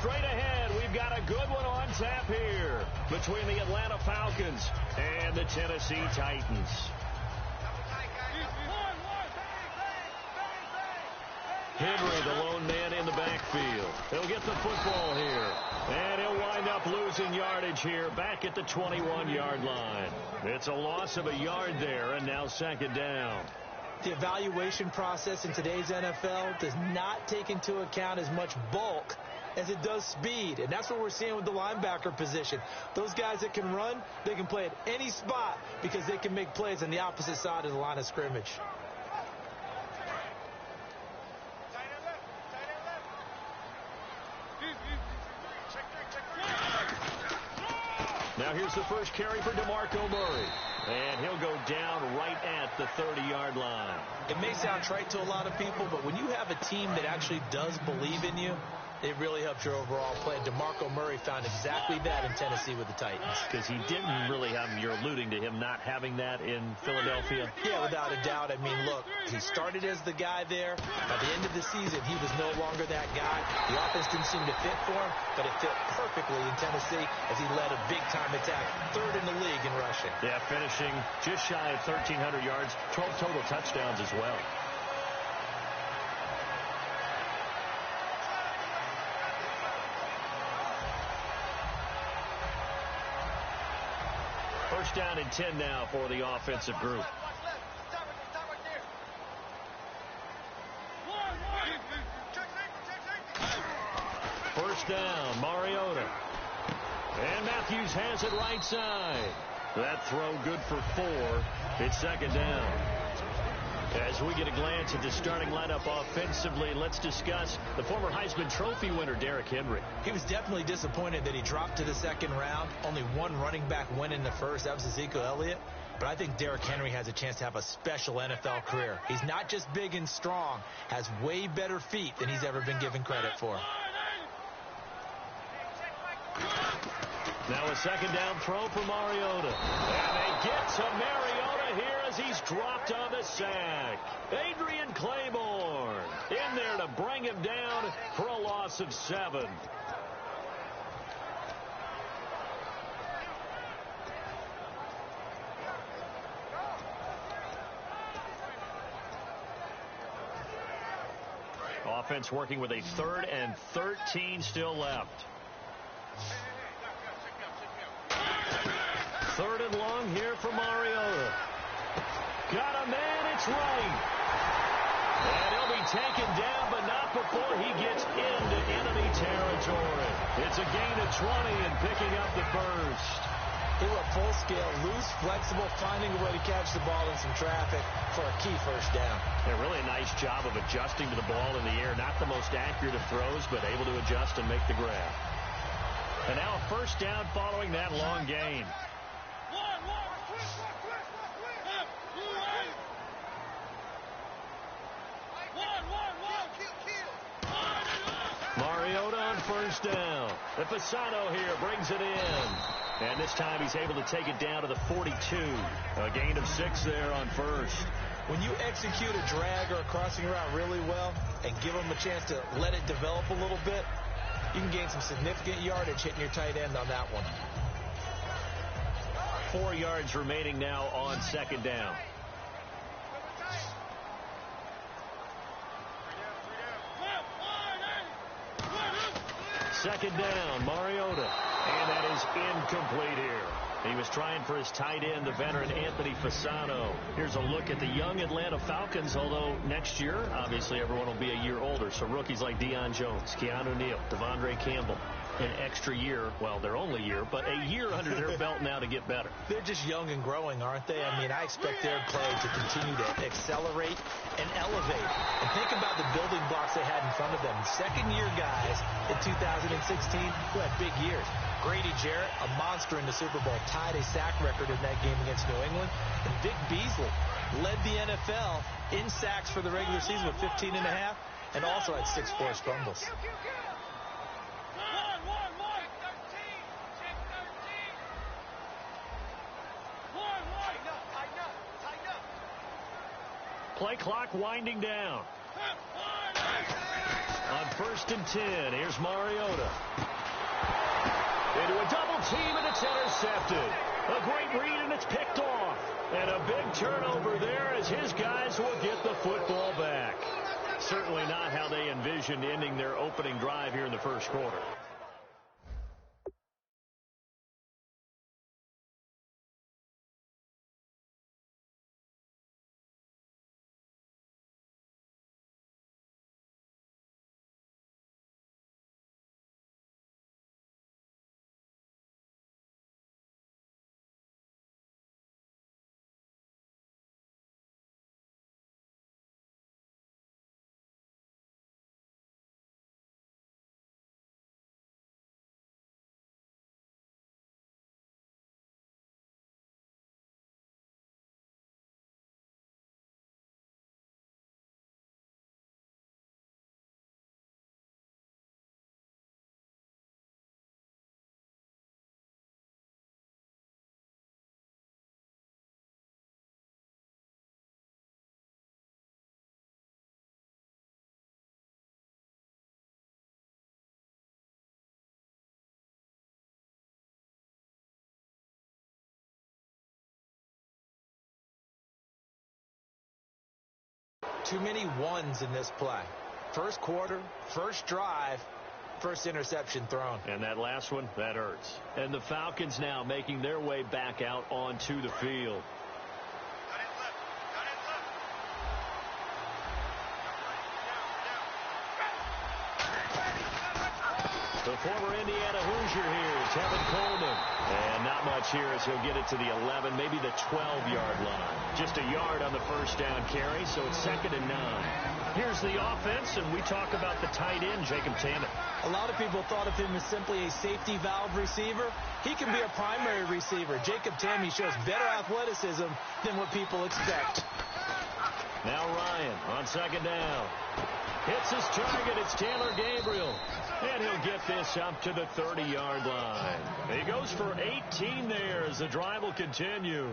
straight ahead. We've got a good one on tap here between the Atlanta Falcons and the Tennessee Titans. Henry, the lone man in the backfield. He'll get the football here. And he'll wind up losing yardage here back at the 21-yard line. It's a loss of a yard there, and now second down. The evaluation process in today's NFL does not take into account as much bulk as it does speed. And that's what we're seeing with the linebacker position. Those guys that can run, they can play at any spot because they can make plays on the opposite side of the line of scrimmage. Now here's the first carry for DeMarco Murray. And he'll go down right at the 30-yard line. It may sound trite to a lot of people, but when you have a team that actually does believe in you, it really helps your overall play. DeMarco Murray found exactly that in Tennessee with the Titans. Because he didn't really have, you're alluding to him not having that in Philadelphia? Yeah, without a doubt. I mean, look, he started as the guy there. By the end of the season, he was no longer that guy. The offense didn't seem to fit for him, but it fit perfectly in Tennessee as he led a big-time attack, third in the league in rushing. Yeah, finishing just shy of 1,300 yards, 12 total touchdowns as well. First down and 10 now for the offensive group. First down, Mariota. And Matthews has it right side. That throw good for 4. It's second down. As we get a glance at the starting lineup offensively, let's discuss the former Heisman Trophy winner, Derrick Henry. He was definitely disappointed that he dropped to the second round. Only one running back win in the first. That was Ezekiel Elliott. But I think Derrick Henry has a chance to have a special NFL career. He's not just big and strong, has way better feet than he's ever been given credit for. Now a second down throw for Mariota. And they get to Mariota here as he's dropped on the sack. Adrian Claiborne in there to bring him down for a loss of 7. Offense working with a 3rd and 13 still left. 3rd and long here for Mariota. Got a man, it's right. And he'll be taken down, but not before he gets into enemy territory. It's a gain of 20 and picking up the first. He went full scale, loose, flexible, finding a way to catch the ball in some traffic for a key first down. A really nice job of adjusting to the ball in the air. Not the most accurate of throws, but able to adjust and make the grab. And now a first down following that long gain. Mariota on first down. And Fasano here brings it in. And this time he's able to take it down to the 42. A gain of 6 there on first. When you execute a drag or a crossing route really well and give them a chance to let it develop a little bit, you can gain some significant yardage hitting your tight end on that one. 4 yards remaining now on second down. Second down, Mariota. And that is incomplete here. He was trying for his tight end, the veteran Anthony Fasano. Here's a look at the young Atlanta Falcons, although next year, obviously, everyone will be a year older. So rookies like Deion Jones, Keanu Neal, Devondre Campbell, an extra year, well, their only year, but a year under their belt now to get better. They're just young and growing, aren't they? I mean, I expect their play to continue to accelerate and elevate. And think about the building blocks they had in front of them. Second-year guys in 2016 who had big years. Grady Jarrett, a monster in the Super Bowl, tied a sack record in that game against New England. And Vic Beasley led the NFL in sacks for the regular season with 15 and a half, and also had 6 forced fumbles. Play clock winding down. On 1st and 10, here's Mariota. Into a double team, and it's intercepted. A great read, and it's picked off. And a big turnover there as his guys will get the football back. Certainly not how they envisioned ending their opening drive here in the first quarter. Too many ones in this play. First quarter, first drive, first interception thrown. And that last one, that hurts. And the Falcons now making their way back out onto the field. The former Indiana Hoosier here, Tevin Coleman. And not much here as he'll get it to the 11, maybe the 12-yard line. Just a yard on the first down carry, so it's 2nd and 9. Here's the offense, and we talk about the tight end, Jacob Tammett. A lot of people thought of him as simply a safety valve receiver. He can be a primary receiver. Jacob Tammett shows better athleticism than what people expect. Now Ryan on 2nd down. Hits his target. It's Taylor Gabriel. And he'll get this up to the 30-yard line. He goes for 18 there as the drive will continue.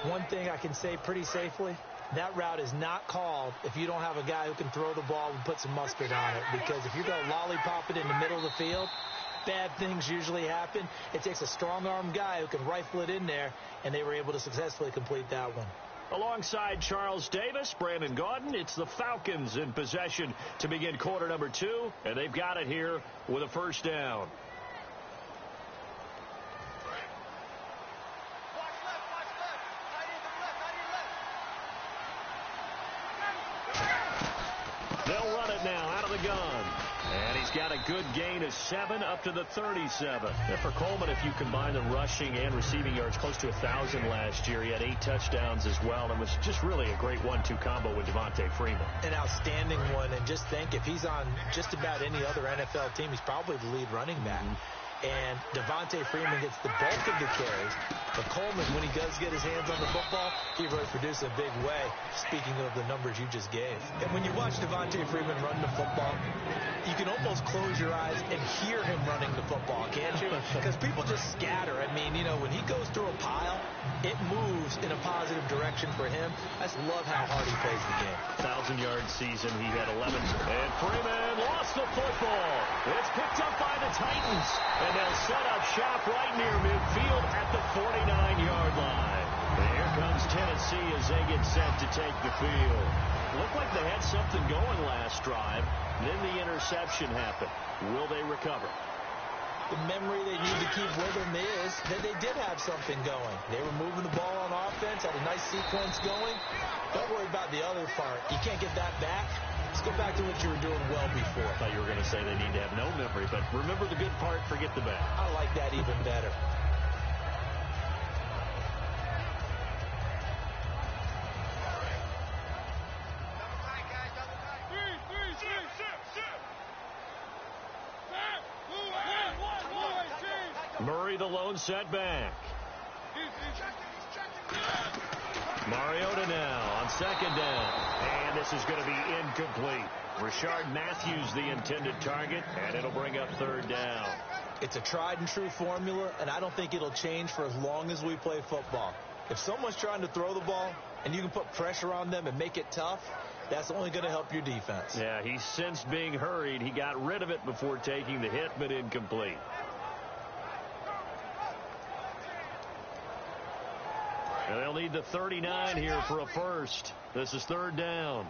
One thing I can say pretty safely, that route is not called if you don't have a guy who can throw the ball and put some mustard on it. Because if you're going to lollipop it in the middle of the field, bad things usually happen. It takes a strong-arm guy who can rifle it in there, and they were able to successfully complete that one. Alongside Charles Davis, Brandon Gaudin, it's the Falcons in possession to begin quarter number 2, and they've got it here with a first down. They'll run it now out of the gun. And he's got a good gain of 7 up to the 37. And for Coleman, if you combine the rushing and receiving yards, close to 1,000 last year. He had 8 touchdowns as well, and was just really a great 1-2 combo with Devontae Freeman. An outstanding one, and just think, if he's on just about any other NFL team, he's probably the lead running back. And Devontae Freeman gets the bulk of the carries. But Coleman, when he does get his hands on the football, he really produces a big way, speaking of the numbers you just gave. And when you watch Devontae Freeman run the football, you can almost close your eyes and hear him running the football, can't you? Because people just scatter. I mean, you know, when he goes through a pile, it moves in a positive direction for him. I just love how hard he plays the game. 1,000-yard season, he had 11. And Freeman lost the football. It's picked up by the Titans. And they'll set up shop right near midfield at the 49-yard line. And here comes Tennessee as they get set to take the field. Looked like they had something going last drive. Then the interception happened. Will they recover? The memory they need to keep with them is that they did have something going. They were moving the ball on offense, had a nice sequence going. Don't worry about the other part. You can't get that back. Let's go back to what you were doing well before. I thought you were going to say they need to have no memory, but remember the good part, forget the bad. I like that even better. Murray the lone setback. Mariota now on 2nd down. And this is going to be incomplete. Rashard Matthews the intended target, and it'll bring up 3rd down. It's a tried and true formula, and I don't think it'll change for as long as we play football. If someone's trying to throw the ball and you can put pressure on them and make it tough, That's only going to help your defense. Yeah, he sensed being hurried. He got rid of it before taking the hit, but incomplete. And they'll need the 39 here for a first. This is third down.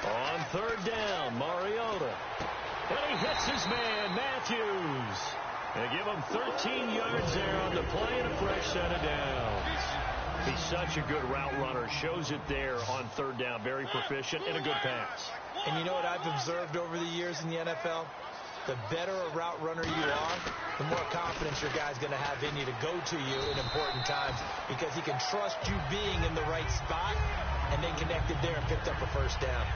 On third down, Mariota. And he hits his man, Matthews. They give him 13 yards there on the play and a fresh set of downs. He's such a good route runner. Shows it there on third down. Very proficient and a good pass. And you know what I've observed over the years in the NFL? The better a route runner you are, the more confidence your guy's going to have in you to go to you in important times, because he can trust you being in the right spot, and they connected there and picked up a first down.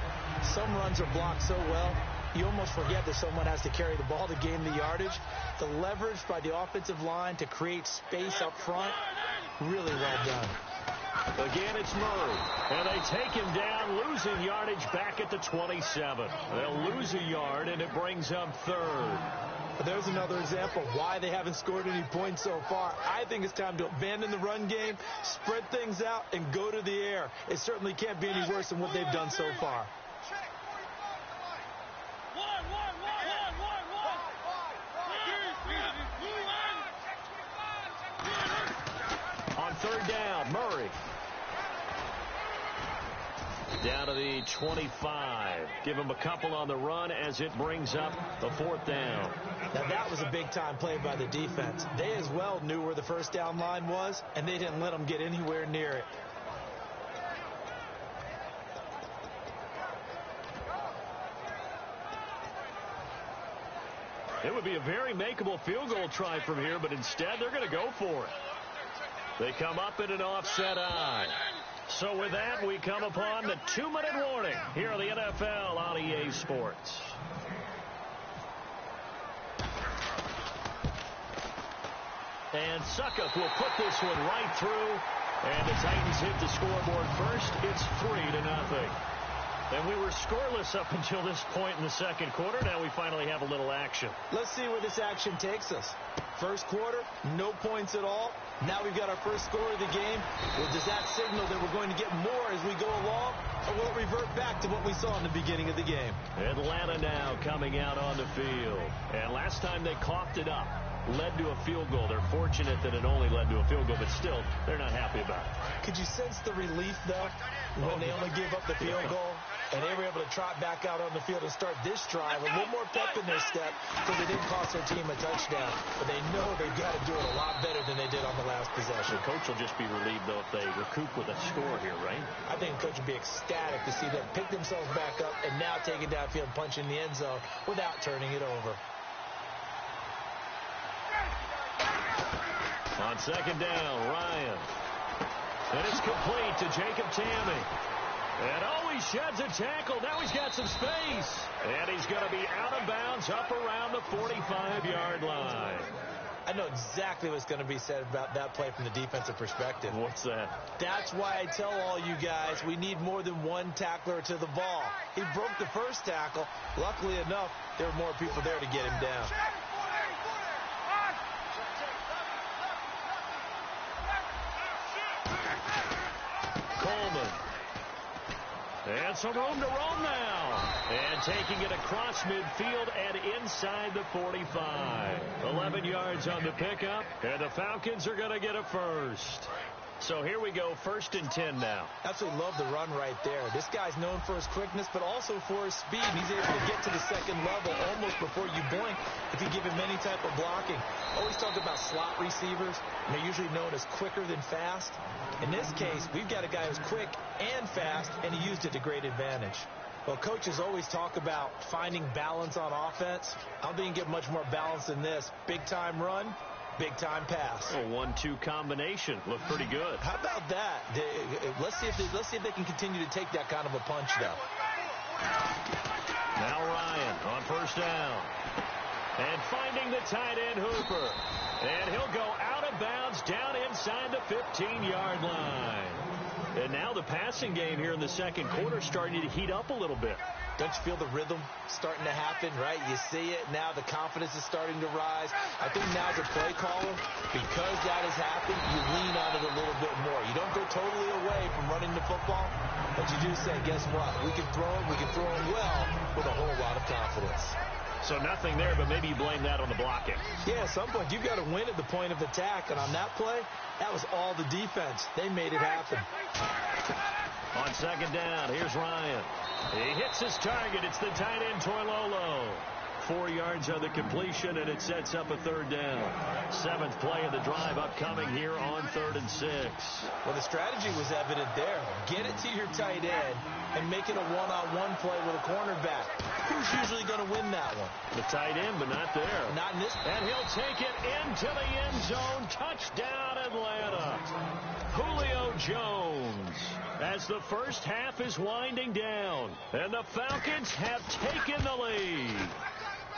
Some runs are blocked so well, you almost forget that someone has to carry the ball to gain the yardage. The leverage by the offensive line to create space up front, really well done. Again, it's Murray. And they take him down, losing yardage back at the 27. They'll lose a yard, and it brings up third. There's another example of why they haven't scored any points so far. I think it's time to abandon the run game, spread things out, and go to the air. It certainly can't be any worse than what they've done so far. On third down, Murray. Down to the 25. Give him a couple on the run as it brings up the fourth down. Now that was a big-time play by the defense. They as well knew where the first down line was, and they didn't let them get anywhere near it. It would be a very makeable field goal try from here, but instead they're going to go for it. They come up in an offset eye. So with that, we come upon the 2-minute warning here on the NFL on EA Sports. And Succop will put this one right through. And the Titans hit the scoreboard first. It's 3-0. And we were scoreless up until this point in the second quarter. Now we finally have a little action. Let's see where this action takes us. First quarter, no points at all. Now we've got our first score of the game. Well, does that signal that we're going to get more as we go along? Or will it revert back to what we saw in the beginning of the game? Atlanta now coming out on the field. And last time they coughed it up, led to a field goal. They're fortunate that it only led to a field goal, but still, they're not happy about it. Could you sense the relief, though, when they only gave up the field goal? And they were able to trot back out on the field and start this drive. A little more pep in their step so they didn't cost their team a touchdown. But they know they've got to do it a lot better than they did on the last possession. The coach will just be relieved, though, if they recoup with a score here, right? I think the coach would be ecstatic to see them pick themselves back up and now take it downfield and punch in the end zone without turning it over. On second down, Ryan. And it's complete to Jacob Tamme. And he sheds a tackle. Now he's got some space. And he's going to be out of bounds up around the 45-yard line. I know exactly what's going to be said about that play from the defensive perspective. What's that? That's why I tell all you guys we need more than one tackler to the ball. He broke the first tackle. Luckily enough, there were more people there to get him down. Coleman. And some room to roam now. And taking it across midfield and inside the 45. 11 yards on the pickup. And the Falcons are going to get a first. So here we go, 1st and 10 now. Absolutely love the run right there. This guy's known for his quickness, but also for his speed. He's able to get to the second level almost before you blink if you give him any type of blocking. Always talk about slot receivers, and they're usually known as quicker than fast. In this case, we've got a guy who's quick and fast, and he used it to great advantage. Well, coaches always talk about finding balance on offense. I don't think you get much more balance than this. Big-time run, big-time pass. A 1-2 combination. Looked pretty good. How about that? Let's see if they can continue to take that kind of a punch, though. Now Ryan on first down. And finding the tight end, Hooper. And he'll go out of bounds down inside the 15-yard line. And now the passing game here in the second quarter starting to heat up a little bit. Don't you feel the rhythm starting to happen, right? You see it. Now the confidence is starting to rise. I think now as a play caller, because that has happened, you lean on it a little bit more. You don't go totally away from running the football, but you do say, guess what? We can throw it well with a whole lot of confidence. So nothing there, but maybe you blame that on the blocking. Yeah, at some point, you've got to win at the point of attack. And on that play, that was all the defense. They made it happen. On second down, here's Ryan. He hits his target. It's the tight end, Toilolo. 4 yards on the completion, and it sets up a third down. 7th play of the drive upcoming here on 3rd and 6. Well, the strategy was evident there. Get it to your tight end and make it a one-on-one play with a cornerback. Who's usually going to win that one? The tight end, but not there. Not in this. And he'll take it into the end zone. Touchdown, Atlanta. Julio Jones. As the first half is winding down, and the Falcons have taken the lead.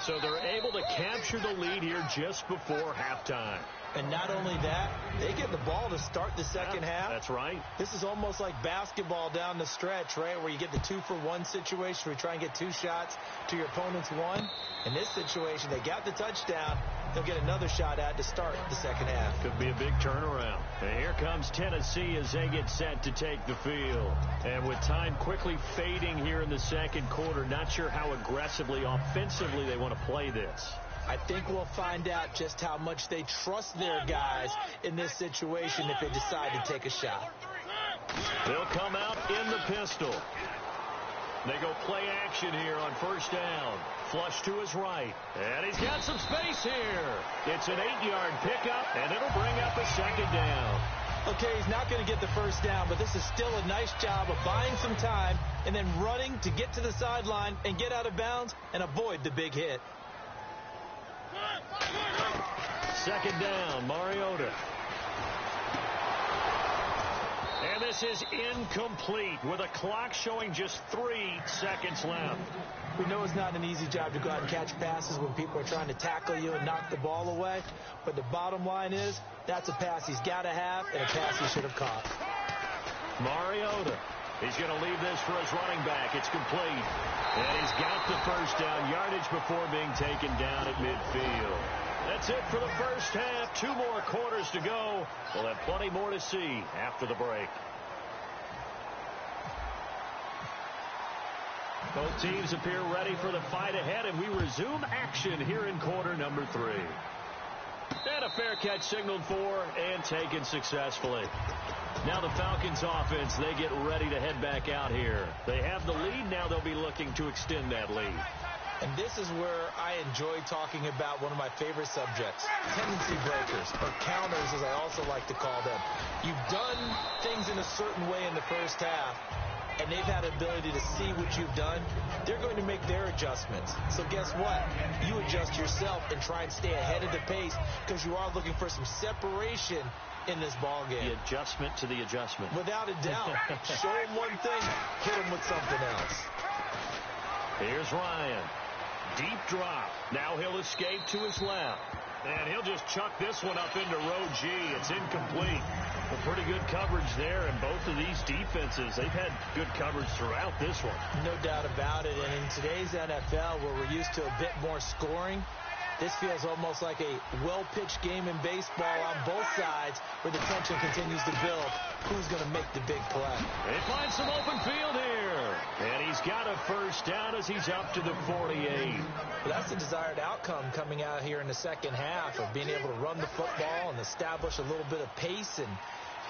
So they're able to capture the lead here just before halftime. And not only that, they get the ball to start the second half. That's right. This is almost like basketball down the stretch, right, where you get the 2-for-1 situation where you try and get 2 shots to your opponent's 1. In this situation, they got the touchdown. They'll get another shot at to start the second half. Could be a big turnaround. And here comes Tennessee as they get set to take the field. And with time quickly fading here in the second quarter, not sure how aggressively, offensively they want to play this. I think we'll find out just how much they trust their guys in this situation if they decide to take a shot. They'll come out in the pistol. They go play action here on first down. Flush to his right. And he's got some space here. It's an 8-yard pickup, and it'll bring up a second down. Okay, he's not going to get the first down, but this is still a nice job of buying some time and then running to get to the sideline and get out of bounds and avoid the big hit. Second down, Mariota. And this is incomplete with a clock showing just 3 seconds left. We know it's not an easy job to go out and catch passes when people are trying to tackle you and knock the ball away. But the bottom line is that's a pass he's got to have and a pass he should have caught. Mariota. He's going to leave this for his running back. It's complete. And he's got the first down yardage before being taken down at midfield. That's it for the first half. 2 more quarters to go. We'll have plenty more to see after the break. Both teams appear ready for the fight ahead, and we resume action here in quarter number 3. And a fair catch signaled for and taken successfully. Now the Falcons offense, they get ready to head back out here. They have the lead. Now they'll be looking to extend that lead. And this is where I enjoy talking about one of my favorite subjects, tendency breakers, or counters as I also like to call them. You've done things in a certain way in the first half, and they've had the ability to see what you've done. They're going to make their adjustments. So guess what? You adjust yourself and try and stay ahead of the pace because you are looking for some separation in this ball game. The adjustment to the adjustment. Without a doubt. Show them one thing, hit them with something else. Here's Ryan. Deep drop. Now he'll escape to his left. And he'll just chuck this one up into row G. It's incomplete. Well, pretty good coverage there, and both of these defenses, they've had good coverage throughout this one. No doubt about it. And in today's NFL, where we're used to a bit more scoring, this feels almost like a well-pitched game in baseball on both sides where the tension continues to build. Who's going to make the big play? They find some open field here. And he's got a first down as he's up to the 48. Well, that's the desired outcome coming out here in the second half of being able to run the football and establish a little bit of pace and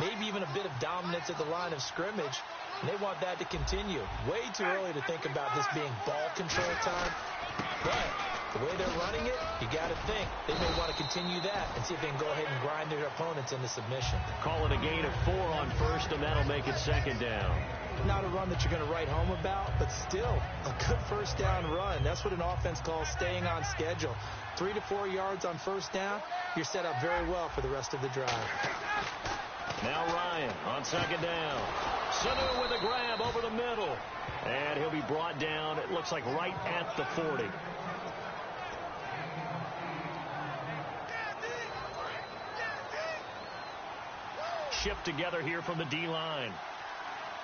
maybe even a bit of dominance at the line of scrimmage. And they want that to continue. Way too early to think about this being ball control time. But the way they're running it, you got to think they may want to continue that and see if they can go ahead and grind their opponents into submission. Call it a gain of 4 on first, and that'll make it second down. Not a run that you're going to write home about, but still a good first down run. That's what an offense calls staying on schedule. 3 to 4 yards on first down, you're set up very well for the rest of the drive. Now Ryan on second down. Sanu with a grab over the middle. And he'll be brought down, it looks like right at the 40. Shipped together here from the D-line.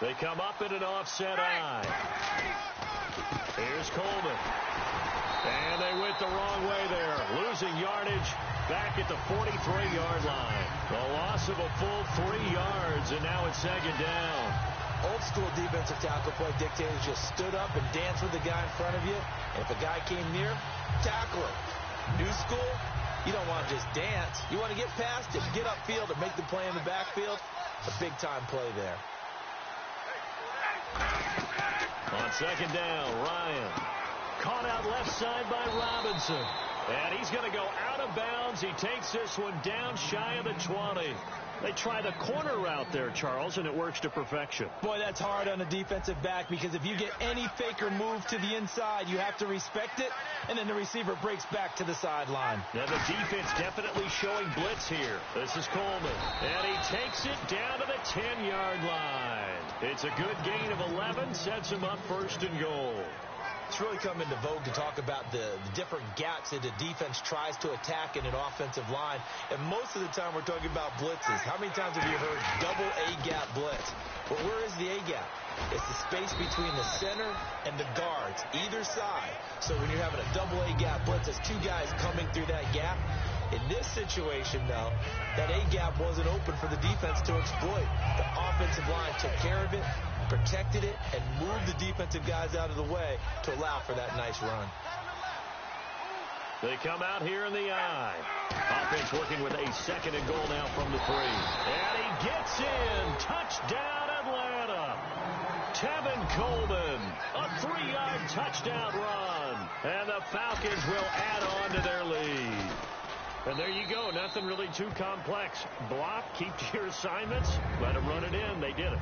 They come up in an offset eye. Here's Coleman. And they went the wrong way there. Losing yardage back at the 43-yard line. The loss of a full 3 yards, and now it's second down. Old school defensive tackle play dictators just stood up and danced with the guy in front of you. And if a guy came near, tackle him. New school, you don't want to just dance. You want to get past him, get upfield, and make the play in the backfield. A big-time play there. On second down, Ryan. Caught out left side by Robinson. And he's going to go out of bounds. He takes this one down shy of the 20. They try the corner route there, Charles, and it works to perfection. Boy, that's hard on a defensive back because if you get any faker move to the inside, you have to respect it, and then the receiver breaks back to the sideline. Now the defense definitely showing blitz here. This is Coleman, and he takes it down to the 10-yard line. It's a good gain of 11, sets him up first and goal. It's really come into vogue to talk about the different gaps that a defense tries to attack in an offensive line. And most of the time we're talking about blitzes. How many times have you heard double A-gap blitz? Well, where is the A-gap? It's the space between the center and the guards, either side. So when you're having a double A-gap blitz, there's 2 guys coming through that gap. In this situation, though, that A-gap wasn't open for the defense to exploit. The offensive line took care of it, protected it, and moved the defensive guys out of the way to allow for that nice run. They come out here in the eye. Offense working with a second and goal now from the 3. And he gets in. Touchdown, Atlanta. Tevin Coleman. A 3-yard touchdown run. And the Falcons will add on to their lead. And there you go. Nothing really too complex. Block, keep to your assignments, let them run it in. They did it.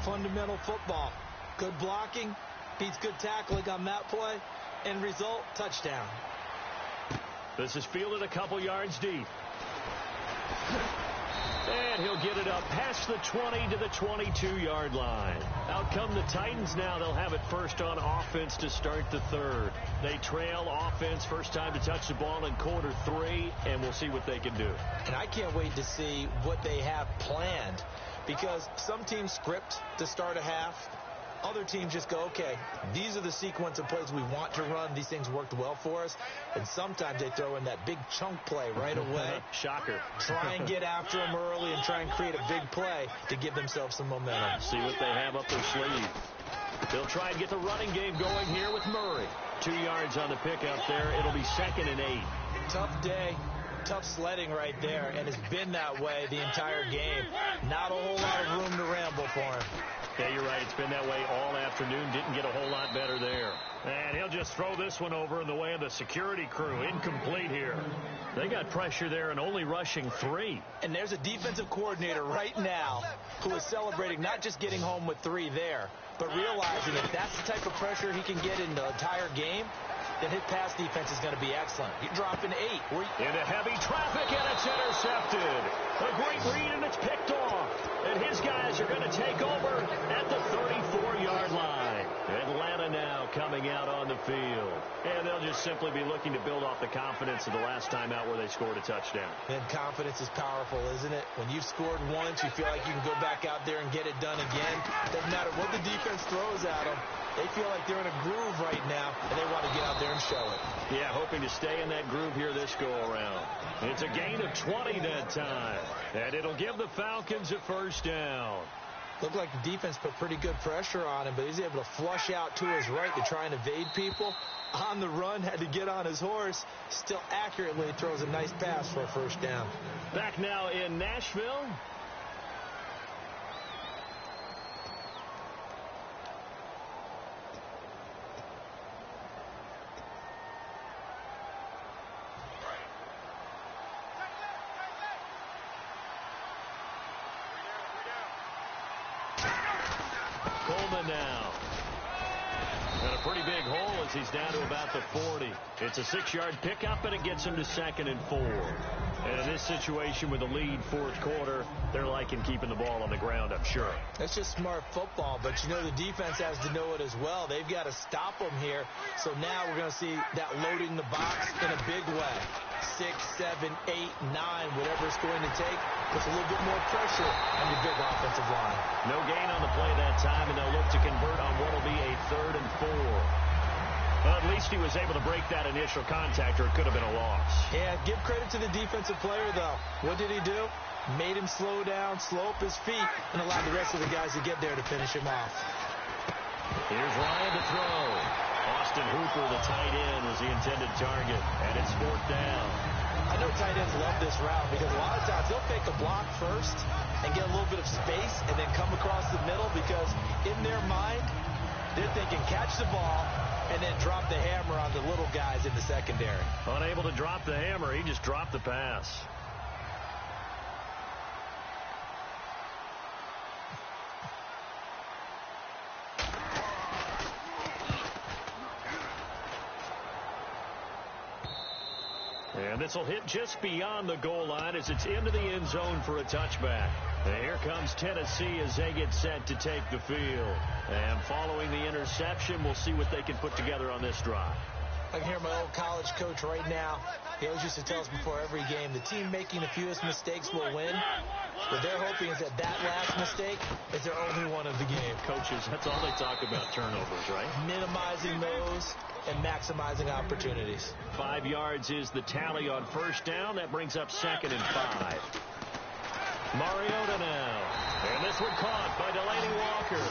Fundamental football. Good blocking, beats good tackling on that play. End result, touchdown. This is fielded a couple yards deep. And he'll get it up past the 20 to the 22-yard line. Out come the Titans now. They'll have it first on offense to start the third. They trail offense, first time to touch the ball in quarter 3, and we'll see what they can do. And I can't wait to see what they have planned, because some teams script to start a half. Other teams just go, okay, these are the sequence of plays we want to run. These things worked well for us. And sometimes they throw in that big chunk play right away. Shocker. Try and get after them early and try and create a big play to give themselves some momentum. See what they have up their sleeve. They'll try and get the running game going here with Murray. 2 yards on the pickup there. It'll be 2nd and 8. Tough day. Tough sledding right there, and it's been that way the entire game. Not a whole lot of room to ramble for him. Yeah, you're right. It's been that way all afternoon. Didn't get a whole lot better there. And he'll just throw this one over in the way of the security crew. Incomplete here. They got pressure there and only rushing 3. And there's a defensive coordinator right now who is celebrating not just getting home with 3 there, but realizing if that's the type of pressure he can get in the entire game, then his pass defense is going to be excellent. You drop an 8. Into heavy traffic, and it's intercepted. A great read, and it's picked off. And his guys are going to take over at the 34-yard line. Atlanta now coming out on the field. And they'll just simply be looking to build off the confidence of the last time out where they scored a touchdown. And confidence is powerful, isn't it? When you've scored once, you feel like you can go back out there and get it done again. Doesn't matter what the defense throws at them. They feel like they're in a groove right now, and they want to get out there and show it. Yeah, hoping to stay in that groove here this go-around. It's a gain of 20 that time, and it'll give the Falcons a first down. Looked like the defense put pretty good pressure on him, but he's able to flush out to his right to try and evade people. On the run, had to get on his horse. Still accurately throws a nice pass for a first down. Back now in Nashville. Coleman now. And a pretty big hole as he's down to about the 40. It's a 6-yard pickup, and it gets him to 2nd and 4. And in this situation with a lead fourth quarter, they're liking keeping the ball on the ground, I'm sure. That's just smart football, but you know the defense has to know it as well. They've got to stop them here. So now we're going to see that loading the box in a big way. 6, 7, 8, 9, whatever it's going to take, puts a little bit more pressure on your big offensive line. No gain on the play that time, and they'll look to convert on what will be a 3rd and 4. he was able to break that initial contact, or it could have been a loss. Yeah, give credit to the defensive player, though. What did he do? Made him slow down, slow up his feet, and allowed the rest of the guys to get there to finish him off. Here's Ryan to throw. Austin Hooper, the tight end, was the intended target, and it's 4th down. I know tight ends love this route because a lot of times they'll fake a block first and get a little bit of space and then come across the middle because in their mind, they're thinking catch the ball and then drop the hammer on the little guys in the secondary. Unable to drop the hammer, he just dropped the pass. And this will hit just beyond the goal line as it's into the end zone for a touchback. And here comes Tennessee as they get set to take the field. And following the interception, we'll see what they can put together on this drive. I can hear my old college coach right now. He always used to tell us before every game, the team making the fewest mistakes will win. What they're hoping is that last mistake is their only one of the game. Coaches, that's all they talk about, turnovers, right? Minimizing those and maximizing opportunities. 5 yards is the tally on first down. That brings up 2nd and 5. Mariota now. And this one caught by Delaney Walker.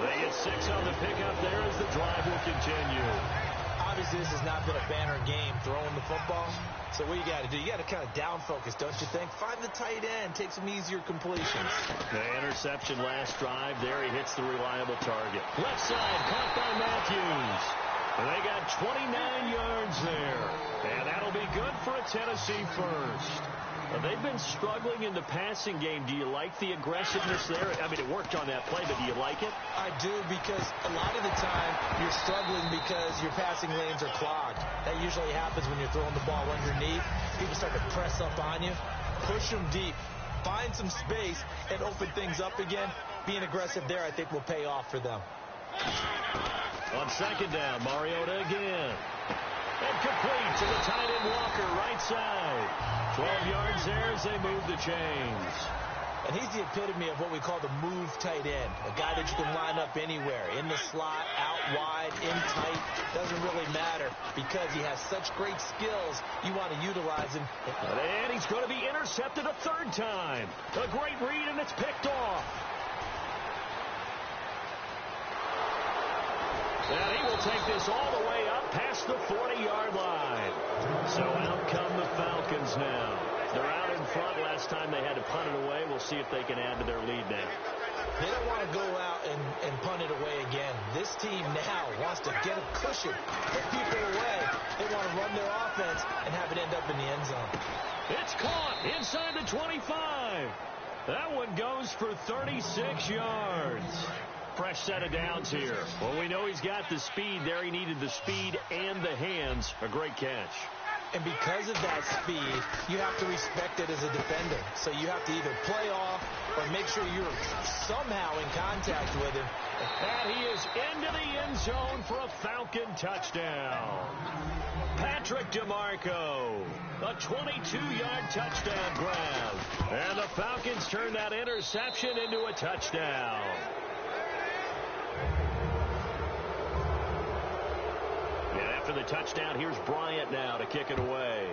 They get 6 on the pickup there as the drive will continue. Obviously, this has not been a banner game throwing the football. So what you got to do, you got to kind of down focus, don't you think? Find the tight end, take some easier completions. The interception last drive there. He hits the reliable target. Left side, caught by Matthews. They got 29 yards there. And that'll be good for a Tennessee first. They've been struggling in the passing game. Do you like the aggressiveness there? I mean, it worked on that play, but do you like it? I do, because a lot of the time you're struggling because your passing lanes are clogged. That usually happens when you're throwing the ball underneath. People start to press up on you. Push them deep. Find some space and open things up again. Being aggressive there, I think, will pay off for them. On 2nd down, Mariota again. And complete to the tight end Walker, right side. 12 yards there as they move the chains. And he's the epitome of what we call the move tight end. A guy that you can line up anywhere. In the slot, out wide, in tight. Doesn't really matter because he has such great skills. You want to utilize him. And he's going to be intercepted a 3rd time. A great read, and it's picked off. And he will take this all the way up past the 40-yard line. So out come the Falcons now. They're out in front. Last time they had to punt it away. We'll see if they can add to their lead now. They don't want to go out and punt it away again. This team now wants to get a cushion, put people away. They want to run their offense and have it end up in the end zone. It's caught inside the 25. That one goes for 36 yards. Fresh set of downs here. Well, we know he's got the speed there. He needed the speed and the hands. A great catch. And because of that speed, you have to respect it as a defender. So you have to either play off or make sure you're somehow in contact with him. And he is into the end zone for a Falcon touchdown. Patrick DeMarco, a 22-yard touchdown grab. And the Falcons turn that interception into a touchdown. And after the touchdown, here's Bryant now to kick it away.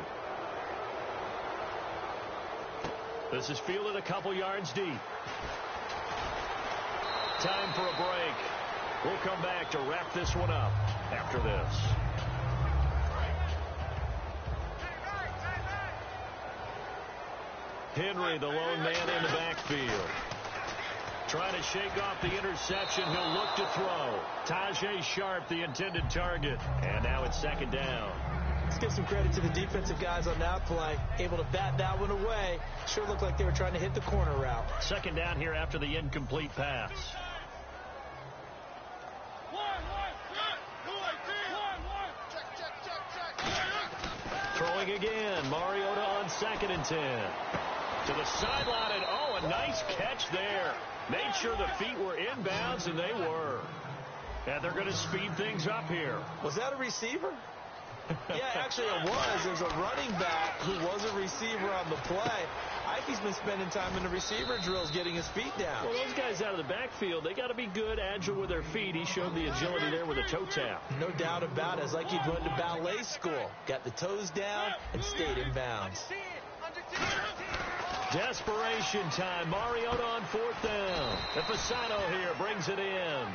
This is fielded a couple yards deep. Time for a break. We'll come back to wrap this one up after this. Henry, the lone man in the backfield. Trying to shake off the interception. He'll look to throw. Tajay Sharp, the intended target. And now it's 2nd down. Let's give some credit to the defensive guys on that play. Able to bat that one away. Sure looked like they were trying to hit the corner route. 2nd down here after the incomplete pass. Throwing again. Mariota on 2nd and 10. To the sideline, and oh, a nice catch there. Made sure the feet were inbounds, and they were. And they're going to speed things up here. Was that a receiver? Yeah, actually it was. There's a running back who was a receiver on the play. I like he's been spending time in the receiver drills getting his feet down. Well, those guys out of the backfield, they got to be good, agile with their feet. He showed the agility there with a toe tap. No doubt about it. It's like he'd run to ballet school. Got the toes down and stayed in bounds. Desperation time. Mariota on 4th down. And Fasano here brings it in.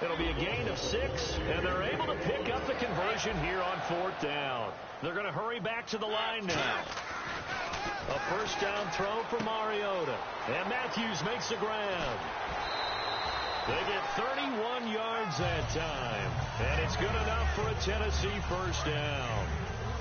It'll be a gain of 6, and they're able to pick up the conversion here on 4th down. They're going to hurry back to the line now. A first down throw for Mariota. And Matthews makes the grab. They get 31 yards that time. And it's good enough for a Tennessee first down.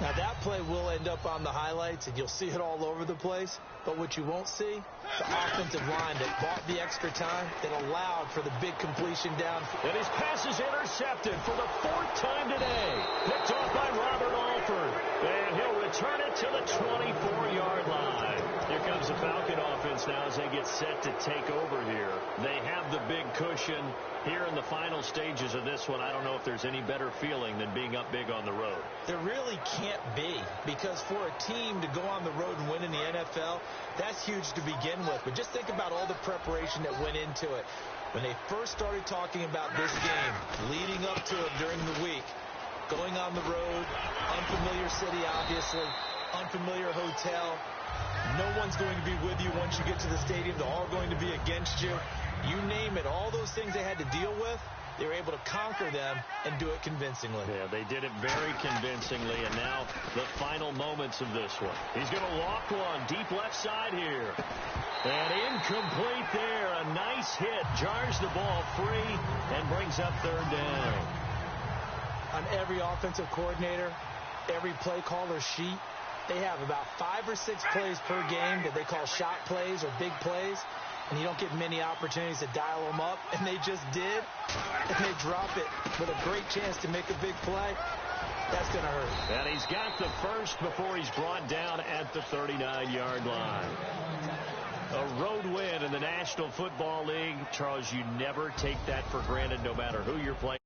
Now, that play will end up on the highlights, and you'll see it all over the place. But what you won't see, the offensive line that bought the extra time, that allowed for the big completion down. And his pass is intercepted for the 4th time today. Picked off by Robert Alford. And he'll return it to the 24-yard line. Here comes the Falcon offense now as they get set to take over here. They have the big cushion. Here in the final stages of this one, I don't know if there's any better feeling than being up big on the road. There really can't be, because for a team to go on the road and win in the NFL, that's huge to begin with. But just think about all the preparation that went into it. When they first started talking about this game, leading up to it during the week, going on the road, unfamiliar city, obviously, unfamiliar hotel. No one's going to be with you once you get to the stadium. They're all going to be against you. You name it, all those things they had to deal with, they were able to conquer them and do it convincingly. Yeah, they did it very convincingly, and now the final moments of this one. He's going to lock one deep left side here. And incomplete there. A nice hit. Jars the ball free and brings up 3rd down. On every offensive coordinator, every play caller sheet, they have about 5 or 6 plays per game that they call shot plays or big plays. And you don't get many opportunities to dial them up, and they just did, and they drop it with a great chance to make a big play. That's going to hurt. And he's got the first before he's brought down at the 39-yard line. A road win in the National Football League. Charles, you never take that for granted no matter who you're playing.